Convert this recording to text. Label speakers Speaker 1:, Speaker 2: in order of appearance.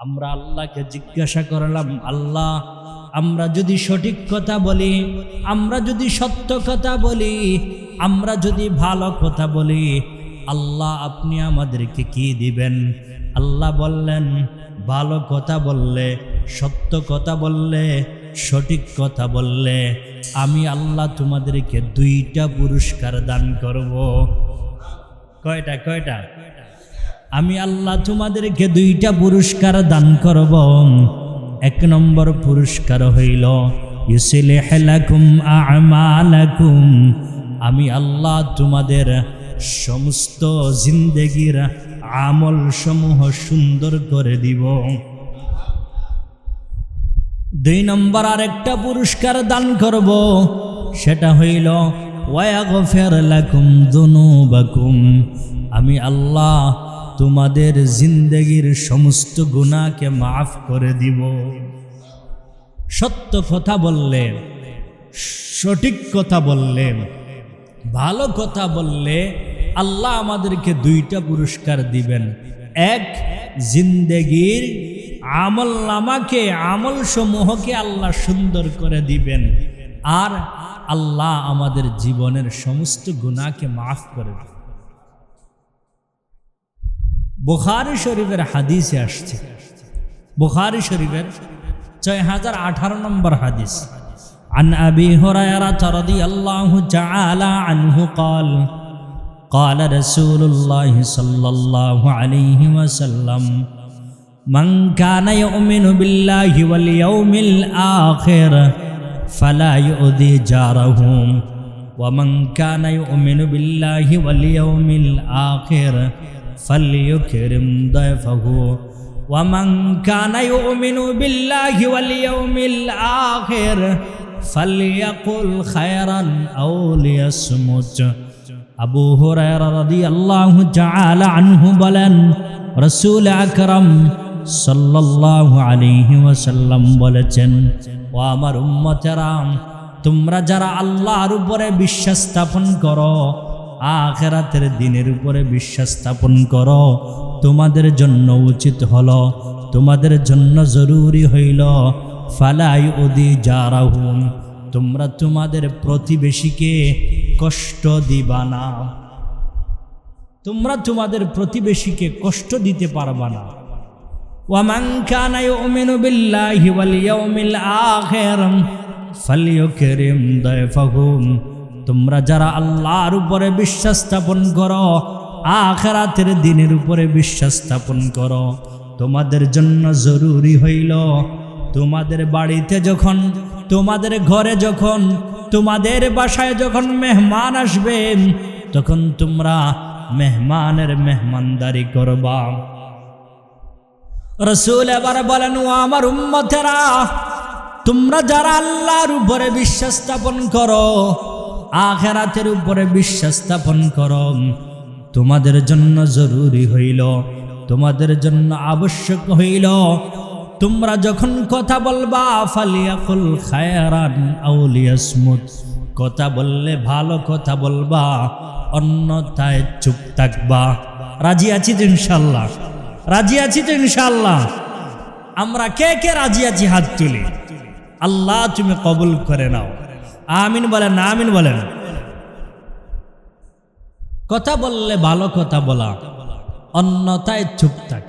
Speaker 1: আমরা আল্লাহকে জিজ্ঞাসা করলাম, আল্লাহ আমরা যদি সঠিক কথা বলি, আমরা যদি সত্য কথা বলি, আমরা যদি ভালো কথা বলি, আল্লাহ আপনি আমাদেরকে কি দিবেন? আল্লাহ বললেন, ভালো কথা বললে, সত্য কথা বললে, সঠিক কথা বললে আমি আল্লাহ তোমাদেরকে 2টা পুরস্কার দান করব। কয়টা? আমি আল্লাহ তোমাদেরকে 2টা পুরস্কার দান করব। 1 নম্বর পুরস্কার হইল ইউসলিহ লাকুম আ'মালাকুম, আমি আল্লাহ তোমাদের সমস্ত জিন্দেগির আমল সমূহ সুন্দর করে দিব। 2 নম্বর আরেকটা পুরস্কার দান করব, সেটা হইল ওয়াগফির লাকুম যুনুবাকুম, আমি আল্লাহ তোমাদের জিন্দেগির সমস্ত গুনাহকে মাফ করে দিব। সত্য কথা বললে, সঠিক কথা বললে, ভালো কথা বললে আল্লাহ আমাদেরকে 2টা পুরস্কার দিবেন। 1, জিন্দেগির আমল নামাকে, আমল সমূহকে আল্লাহ সুন্দর করে দিবেন, আর আল্লাহ আমাদের জীবনের সমস্ত গুনাহকে মাফ করে দিবেন। বুখারী শরীফের হাদিসে আসছে, বুখারী শরীফের 6018 নম্বর হাদিস। عن أبي هريرة رضي الله تعالى عنه قال قال رسول الله صلى الله عليه وسلم من كان يؤمن بالله واليوم الآخر فلا يؤذي جاره ومن كان يؤمن بالله واليوم الآخر فليكرم ضيفه ومن كان يؤمن بالله واليوم الآخر فليقل خيرا أو ليصمت। আবু হুরায়রা রাদিয়াল্লাহু তাআলা আনহু বলেন, রাসূল আকরাম সাল্লাল্লাহু আলাইহি ওয়াসাল্লাম বলেছেন, ও আমার উম্মতেরা, তোমরা যারা আল্লাহর উপরে বিশ্বাস স্থাপন করো, আখিরাতের দিনের উপরে বিশ্বাস স্থাপন করো, তোমাদের জন্য উচিত হলো, তোমাদের জন্য জরুরি হইল ফালা ইউদি জারাহুম, তোমরা তোমাদের প্রতিবেশীকে কষ্ট দিবা না, তোমরা তোমাদের প্রতিবেশীকে কষ্ট দিতে পারবা না। ওয়ামান কানা ইউমিনু বিল্লাহি ওয়াল ইয়াউমিল আখির ফালইউকরিম দায়ফাহুম, তোমরা যারা আল্লাহর উপরে বিশ্বাস স্থাপন করো, আখিরাতের দিনের উপরে বিশ্বাস স্থাপন করো, তোমাদের জন্য জরুরি হইল তোমাদের বাড়িতে যখন, তোমাদের ঘরে যখন, তোমাদের বাসায় যখন মেহমান আসবে, তখন তোমরা মেহমানের মেহমানদারি করবা। রাসূল এবার বলেন, ও আমার উম্মতেরা, তোমরা যারা আল্লাহর উপরে বিশ্বাস স্থাপন করো, আখিরাতের উপরে বিশ্বাস স্থাপন করো, তোমাদের জন্য জরুরি হইল, তোমাদের জন্য আবশ্যক হইল, তোমরা যখন কথা বলবা ফালিয়াকুল খায়রান আও লিয়াসমুত, কথা বললে ভালো কথা বলবা, অন্যথায় চুপ থাকবা। রাজি আছি তো ইনশাআল্লাহ? রাজি আছি তো ইনশাআল্লাহ? আমরা কে কে রাজি আছি হাত তুলি। আল্লাহ তুমি কবুল করে নাও, আমিন বলেন, আমিন বলেন। কথা বললে ভালো কথা বলা, অন্যথায় চুপ থাক।